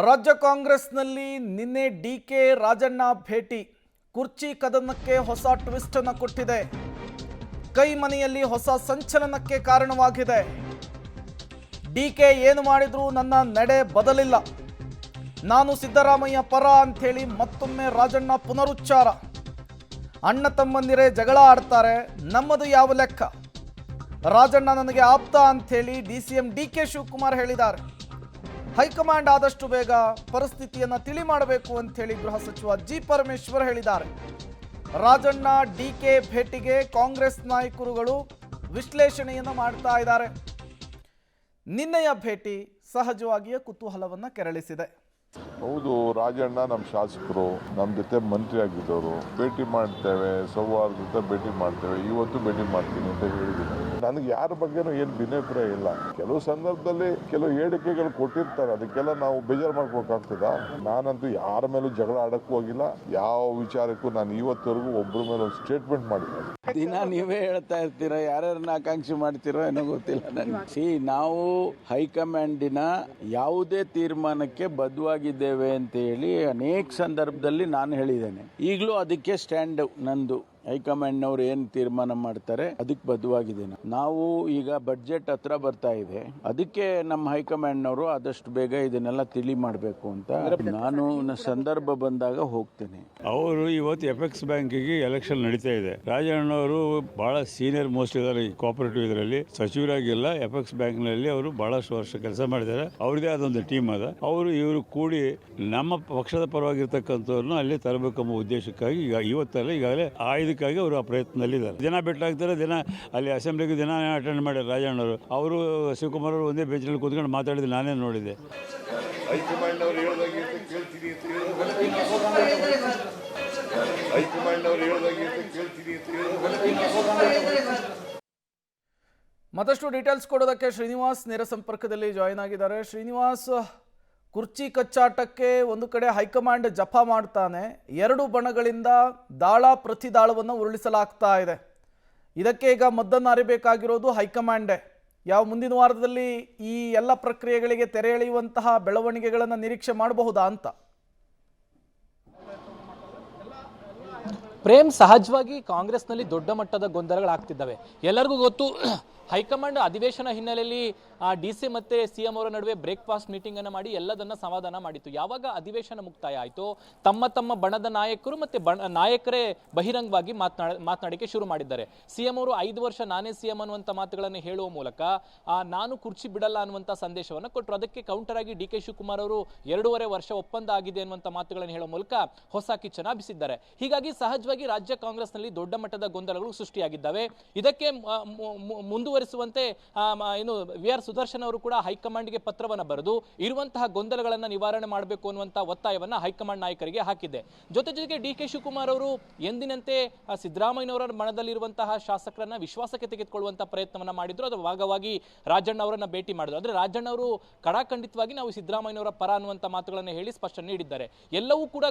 ರಾಜ್ಯ ಕಾಂಗ್ರೆಸ್ನಲ್ಲಿ ನಿನ್ನೆ ಡಿಕೆ ರಾಜಣ್ಣ ಭೇಟಿ ಕುರ್ಚಿ ಕದನಕ್ಕೆ ಹೊಸ ಟ್ವಿಸ್ಟ್ ಅನ್ನು ಕೊಟ್ಟಿದೆ. ಕೈ ಮನೆಯಲ್ಲಿ ಹೊಸ ಸಂಚಲನಕ್ಕೆ ಕಾರಣವಾಗಿದೆ. ಡಿಕೆ ಏನು ಮಾಡಿದ್ರು ನನ್ನ ನಡೆ ಬದಲಿಲ್ಲ, ನಾನು ಸಿದ್ದರಾಮಯ್ಯ ಪರ ಅಂಥೇಳಿ ಮತ್ತೊಮ್ಮೆ ರಾಜಣ್ಣ ಪುನರುಚ್ಚಾರ. ಅಣ್ಣ ತಮ್ಮಂದಿರೇ ಜಗಳ ಆಡ್ತಾರೆ, ನಮ್ಮದು ಯಾವ ಲೆಕ್ಕ? ರಾಜಣ್ಣ ನನಗೆ ಆಪ್ತ ಅಂಥೇಳಿ ಡಿಸಿಎಂ ಡಿಕೆ ಶಿವಕುಮಾರ್ ಹೇಳಿದ್ದಾರೆ. ಹೈಕಮಾಂಡ್ ಆದಷ್ಟು ಬೇಗ ಪರಿಸ್ಥಿತಿಯನ್ನು ತಿಳಿ ಮಾಡಬೇಕು ಅಂಥೇಳಿ ಗೃಹ ಸಚಿವ ಜಿ ಪರಮೇಶ್ವರ್ ಹೇಳಿದ್ದಾರೆ. ರಾಜಣ್ಣ ಡಿಕೆ ಭೇಟಿಗೆ ಕಾಂಗ್ರೆಸ್ ನಾಯಕರುಗಳು ವಿಶ್ಲೇಷಣೆಯನ್ನು ಮಾಡ್ತಾ ಇದ್ದಾರೆ. ನಿನ್ನೆಯ ಭೇಟಿ ಸಹಜವಾಗಿಯೇ ಕುತೂಹಲವನ್ನು ಕೆರಳಿಸಿದೆ. ಹೌದು, ರಾಜಣ್ಣ ನಮ್ಮ ಶಾಸಕರು, ನಮ್ಮ ಜೊತೆ ಮಂತ್ರಿ ಆಗಿದ್ದವರು. ಭೇಟಿ ಮಾಡ್ತೇವೆ, ಸೌಹಾರ್ದತೆ ಭೇಟಿ ಮಾಡ್ತೇವೆ, ಇವತ್ತು ಭೇಟಿ ಮಾಡ್ತೀನಿ ಅಂತ ಹೇಳಿದ್ದೀನಿ. ನನಗೆ ಯಾರ ಬಗ್ಗೆನೂ ಏನು ಭಿನ್ನಾಭಿಪ್ರಾಯ ಇಲ್ಲ. ಕೆಲವು ಸಂದರ್ಭದಲ್ಲಿ ಕೆಲವು ಹೇಳಿಕೆಗಳು ಕೊಟ್ಟಿರ್ತಾರೆ, ಅದಕ್ಕೆಲ್ಲ ನಾವು ಬೇಜಾರು ಮಾಡ್ಕೋಕ್ಕಾಗ್ತದ? ನಾನಂತೂ ಯಾರ ಮೇಲೂ ಜಗಳ ಆಡಕ್ಕೂ ಹೋಗಿಲ್ಲ. ಯಾವ ವಿಚಾರಕ್ಕೂ ನಾನು ಇವತ್ತವರೆಗೂ ಒಬ್ಬರ ಮೇಲೆ ಒಂದು ಸ್ಟೇಟ್ಮೆಂಟ್ ಮಾಡಿಲ್ಲ. ದಿನ ನೀವೇ ಹೇಳ್ತಾ ಇರ್ತೀರಾ, ಯಾರ್ಯಾರನ್ನ ಆಕಾಂಕ್ಷೆ ಮಾಡ್ತಿರೋ ಏನೋ ಗೊತ್ತಿಲ್ಲ ನನಗೆ. ನಾವು ಹೈಕಮಾಂಡಿನ ಯಾವುದೇ ತೀರ್ಮಾನಕ್ಕೆ ಬದ್ಧವಾಗಿದ್ದೇವೆ ಅಂತ ಹೇಳಿ ಅನೇಕ ಸಂದರ್ಭದಲ್ಲಿ ನಾನು ಹೇಳಿದ್ದೇನೆ. ಈಗಲೂ ಅದಕ್ಕೆ ಸ್ಟ್ಯಾಂಡ್ ನಂದು. ಹೈಕಮಾಂಡ್ನವ್ರು ಏನು ತೀರ್ಮಾನ ಮಾಡ್ತಾರೆ ಅದಕ್ಕೆ ಬದ್ಧವಾಗಿದ್ದೇನೆ. ನಾವು ಈಗ ಬಡ್ಜೆಟ್ ಹತ್ರ ಬರ್ತಾ ಇದೆ, ಅದಕ್ಕೆ ನಮ್ಮ ಹೈಕಮಾಂಡ್ನವರು ಆದಷ್ಟು ಬೇಗ ಇದನ್ನೆಲ್ಲ ತಿಳಿ ಮಾಡಬೇಕು ಅಂತ ನಾನು ಸಂದರ್ಭ ಬಂದಾಗ ಹೋಗ್ತೇನೆ. ಅವರು ಇವತ್ತು ಎಫೆಕ್ಸ್ ಬ್ಯಾಂಕಿಗೆ ಎಲೆಕ್ಷನ್ ನಡೀತಾ ಇದೆ. ರಾಜಣ್ಣವರು ಬಹಳ ಸೀನಿಯರ್ ಮೋಸ್ಟ್ ಇದ್ದಾರೆ ಈ ಕೋಆಪರೇಟಿವ್ ಇದರಲ್ಲಿ, ಸಚಿವರಾಗಿಲ್ಲ. ಎಫೆಕ್ಸ್ ಬ್ಯಾಂಕ್ನಲ್ಲಿ ಅವರು ಬಹಳಷ್ಟು ವರ್ಷ ಕೆಲಸ ಮಾಡಿದ್ದಾರೆ. ಅವ್ರದೇ ಆದೊಂದು ಟೀಮ್ ಅದ. ಅವರು ಇವರು ಕೂಡಿ ನಮ್ಮ ಪಕ್ಷದ ಪರವಾಗಿರ್ತಕ್ಕಂಥವ್ರನ್ನ ಅಲ್ಲಿ ತರಬೇಕೆಂಬ ಉದ್ದೇಶಕ್ಕಾಗಿ ಈಗ ಇವತ್ತಲ್ಲ ಈಗಾಗಲೇ ಾಗಿ ಅವರು ಆ ಪ್ರಯತ್ನದಲ್ಲಿದ್ದಾರೆ. ದಿನ ಭೇಟಿಯಾಗ್ತಾರೆ, ದಿನ ಅಲ್ಲಿ ಅಸೆಂಬ್ಲಿಗೆ ದಿನ ಅಟೆಂಡ್ ಮಾಡ್ಯಾರ ರಾಜಣ್ಣವರು. ಅವರು ಶಿವಕುಮಾರ್ ಅವರು ಒಂದೇ ಬೆಂಚಲ್ಲಿ ಕೂತ್ಕೊಂಡು ಮಾತಾಡಿದ್ದು ನಾನೇ ನೋಡಿದೆ. ಮತ್ತಷ್ಟು ಡೀಟೇಲ್ಸ್ ಕೊಡೋದಕ್ಕೆ ಶ್ರೀನಿವಾಸ್ ನೇರ ಸಂಪರ್ಕದಲ್ಲಿ ಜಾಯಿನ್ ಆಗಿದ್ದಾರೆ. ಶ್ರೀನಿವಾಸ್, ಕುರ್ಚಿ ಕಚ್ಚಾಟಕ್ಕೆ ಒಂದು ಕಡೆ ಹೈಕಮಾಂಡ್ ಜಪ ಮಾಡ್ತಾನೆ, ಎರಡು ಬಣಗಳಿಂದ ದಾಳ ಪ್ರತಿದಾಳವನ್ನು ಉರುಳಿಸಲಾಗ್ತಾ ಇದೆ. ಇದಕ್ಕೆ ಈಗ ಮದ್ದನ್ನು ಅರಿಬೇಕಾಗಿರೋದು ಹೈಕಮಾಂಡೇ. ಯಾವ ಮುಂದಿನ ವಾರದಲ್ಲಿ ಈ ಎಲ್ಲ ಪ್ರಕ್ರಿಯೆಗಳಿಗೆ ತೆರೆ ಎಳೆಯುವಂತಹ ಬೆಳವಣಿಗೆಗಳನ್ನು ನಿರೀಕ್ಷೆ ಮಾಡಬಹುದಾ ಅಂತ? ಪ್ರೇಮ್, ಸಹಜವಾಗಿ ಕಾಂಗ್ರೆಸ್ನಲ್ಲಿ ದೊಡ್ಡ ಮಟ್ಟದ ಗೊಂದಲಗಳಾಗ್ತಿದ್ದಾವೆ. ಎಲ್ಲರಿಗೂ ಗೊತ್ತು, ಹೈಕಮಾಂಡ್ ಅಧಿವೇಶನ ಹಿನ್ನೆಲೆಯಲ್ಲಿ ಡಿಸಿ ಮತ್ತೆ ಸಿಎಂ ಅವರ ನಡುವೆ ಬ್ರೇಕ್ಫಾಸ್ಟ್ ಮೀಟಿಂಗ್ ಅನ್ನು ಮಾಡಿ ಎಲ್ಲದನ್ನ ಸಮಾಧಾನ ಮಾಡಿತ್ತು. ಯಾವಾಗ ಅಧಿವೇಶನ ಮುಕ್ತಾಯ ಆಯಿತು, ತಮ್ಮ ತಮ್ಮ ಬಣದ ನಾಯಕರು ಮತ್ತೆ ನಾಯಕರೇ ಬಹಿರಂಗವಾಗಿ ಮಾತನಾಡಿಕೆ ಶುರು ಮಾಡಿದ್ದಾರೆ. ಸಿಎಂ ಅವರು 5 ವರ್ಷ ನಾನೇ ಸಿಎಂ ಅನ್ನುವಂಥ ಮಾತುಗಳನ್ನು ಹೇಳುವ ಮೂಲಕ ನಾನು ಕುರ್ಚಿ ಬಿಡಲ್ಲ ಅನ್ನುವಂಥ ಸಂದೇಶವನ್ನು ಕೊಟ್ಟರು. ಅದಕ್ಕೆ ಕೌಂಟರ್ ಆಗಿ ಡಿ ಕೆ ಶಿವಕುಮಾರ್ ಅವರು 2.5 ವರ್ಷ ಒಪ್ಪಂದ ಆಗಿದೆ ಅನ್ನುವಂಥ ಮಾತುಗಳನ್ನು ಹೇಳುವ ಮೂಲಕ ಹೊಸ ಕಿಚ್ಚನ ಬಿಸಿದ್ದಾರೆ. ಹೀಗಾಗಿ ಸಹಜವಾಗಿ ರಾಜ್ಯ ಕಾಂಗ್ರೆಸ್ನಲ್ಲಿ ದೊಡ್ಡ ಮಟ್ಟದ ಗೊಂದಲಗಳು ಸೃಷ್ಟಿಯಾಗಿದ್ದಾವೆ. ಇದಕ್ಕೆ ಮುಂದುವರಿಸುವಂತೆ ಏನು ವಿ ಆರ್ ಸುದರ್ಶನ್ ಅವರು ಕೂಡ ಹೈಕಮಾಂಡ್ಗೆ ಪತ್ರವನ್ನು ಬರೆದು ಇರುವಂತಹ ಗೊಂದಲಗಳನ್ನು ನಿವಾರಣೆ ಮಾಡಬೇಕು ಅನ್ನುವಂಥ ಒತ್ತಾಯವನ್ನು ಹೈಕಮಾಂಡ್ ನಾಯಕರಿಗೆ ಹಾಕಿದೆ. ಜೊತೆಗೆ ಡಿ ಕೆ ಶಿವಕುಮಾರ್ ಅವರು ಎಂದಿನಂತೆ ಸಿದ್ದರಾಮಯ್ಯನವರ ಮನದಲ್ಲಿರುವಂತಹ ಶಾಸಕರನ್ನ ವಿಶ್ವಾಸಕ್ಕೆ ತೆಗೆದುಕೊಳ್ಳುವಂತಹ ಪ್ರಯತ್ನವನ್ನ ಮಾಡಿದ್ರು. ಅದರ ಭಾಗವಾಗಿ ರಾಜಣ್ಣ ಅವರನ್ನ ಭೇಟಿ ಮಾಡಿದ್ರು. ಆದರೆ ರಾಜಣ್ಣ ಅವರು ಕಡಾಖಂಡಿತವಾಗಿ ನಾವು ಸಿದ್ದರಾಮಯ್ಯನವರ ಪರ ಅನ್ನುವಂಥ ಮಾತುಗಳನ್ನು ಹೇಳಿ ಸ್ಪಷ್ಟನೆ ನೀಡಿದ್ದಾರೆ. ಎಲ್ಲವೂ ಕೂಡ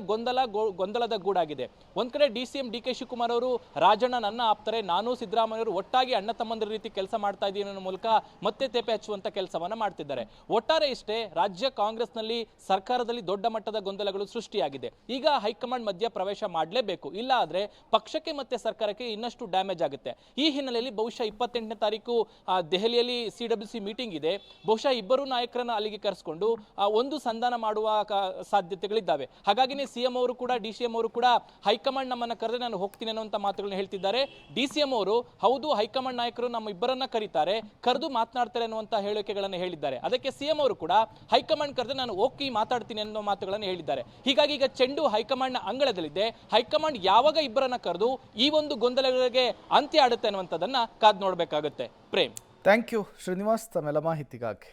ಗೊಂದಲದ ಗೂಡಾಗಿದೆ. ಒಂದ್ ಕಡೆ ಡಿಸಿಎಂ ಡಿ ಕೆ ಶಿವಕುಮಾರ್ ಅವರು ರಾಜಣ್ಣ ನನ್ನ ಆಪ್ತರೆ, ನಾನು ಸಿದ್ದರಾಮಯ್ಯವರು ಒಟ್ಟಾಗಿ ಅಣ್ಣ ತಮ್ಮಂದಿರ ರೀತಿ ಕೆಲಸ ಮಾಡ್ತಾ ಇದ್ದೀನಿ ಅನ್ನೋ ಮೂಲಕ ಮತ್ತೆ ತೇಪೆ ಹಚ್ಚುವಂತ ಕೆಲಸವನ್ನ ಮಾಡ್ತಿದ್ದಾರೆ. ಒಟ್ಟಾರೆ ಇಷ್ಟೇ, ರಾಜ್ಯ ಕಾಂಗ್ರೆಸ್ನಲ್ಲಿ ಸರ್ಕಾರದಲ್ಲಿ ದೊಡ್ಡ ಮಟ್ಟದ ಗೊಂದಲಗಳು ಸೃಷ್ಟಿಯಾಗಿದೆ. ಈಗ ಹೈಕಮಾಂಡ್ ಮಧ್ಯ ಪ್ರವೇಶ ಮಾಡಲೇಬೇಕು, ಇಲ್ಲ ಆದ್ರೆ ಪಕ್ಷಕ್ಕೆ ಮತ್ತೆ ಸರ್ಕಾರಕ್ಕೆ ಇನ್ನಷ್ಟು ಡ್ಯಾಮೇಜ್ ಆಗುತ್ತೆ. ಈ ಹಿನ್ನೆಲೆಯಲ್ಲಿ ಬಹುಶಃ 28ನೇ ತಾರೀಕು ದೆಹಲಿಯಲ್ಲಿ CWC ಮೀಟಿಂಗ್ ಇದೆ. ಬಹುಶಃ ಇಬ್ಬರು ನಾಯಕರನ್ನ ಅಲ್ಲಿಗೆ ಕರೆಸಿಕೊಂಡು ಒಂದು ಸಂಧಾನ ಮಾಡುವ ಸಾಧ್ಯತೆಗಳಿದ್ದಾವೆ. ಹಾಗಾಗಿನೇ ಸಿಎಂ ಅವರು ಕೂಡ ಡಿಸಿಎಂ ಅವರು ಕೂಡ ಹೈಕಮಾಂಡ್ ನಮ್ಮನ್ನ ಕರೆದ್ರೆ ನಾನು ಹೋಗ್ತೀನಿ ಅನ್ನುವಂತ ಮಾತುಗಳನ್ನ ಹೇಳ್ತಿದ್ದಾರೆ. ಡಿಸಿಎಂ ಅವರು ಹೌದು, ಹೈಕಮಾಂಡ್ ನಾಯಕರು ನಮ್ಮ ಇಬ್ಬರನ್ನ ಕರೀತಾರೆ, ಕರೆದು ಮಾತನಾಡ್ತಾರೆ ಅನ್ನುವಂತ ಹೇಳಿಕೆಗಳನ್ನು ಹೇಳಿದ್ದಾರೆ. ಅದಕ್ಕೆ ಸಿಎಂ ಅವರು ಕೂಡ ಹೈಕಮಾಂಡ್ ಕರೆದ್ರೆ ನಾನು ಹೋಗಿ ಮಾತಾಡ್ತೀನಿ ಅನ್ನೋ ಮಾತುಗಳನ್ನು ಹೇಳಿದ್ದಾರೆ. ಹೀಗಾಗಿ ಈಗ ಚೆಂಡು ಹೈಕಮಾಂಡ್ ನ ಅಂಗಳದಲ್ಲಿದೆ. ಹೈಕಮಾಂಡ್ ಯಾವಾಗ ಇಬ್ಬರನ್ನ ಕರೆದು ಈ ಒಂದು ಗೊಂದಲಗಳಿಗೆ ಅಂತ್ಯ ಆಡುತ್ತೆ ಅನ್ನುವಂಥದ್ದನ್ನ ಕಾದು ನೋಡಬೇಕಾಗುತ್ತೆ. ಪ್ರೇಮ್, ಥ್ಯಾಂಕ್ ಯು ಶ್ರೀನಿವಾಸ್ ತಮ್ಮೆಲ್ಲ ಮಾಹಿತಿಗಾಗಿ.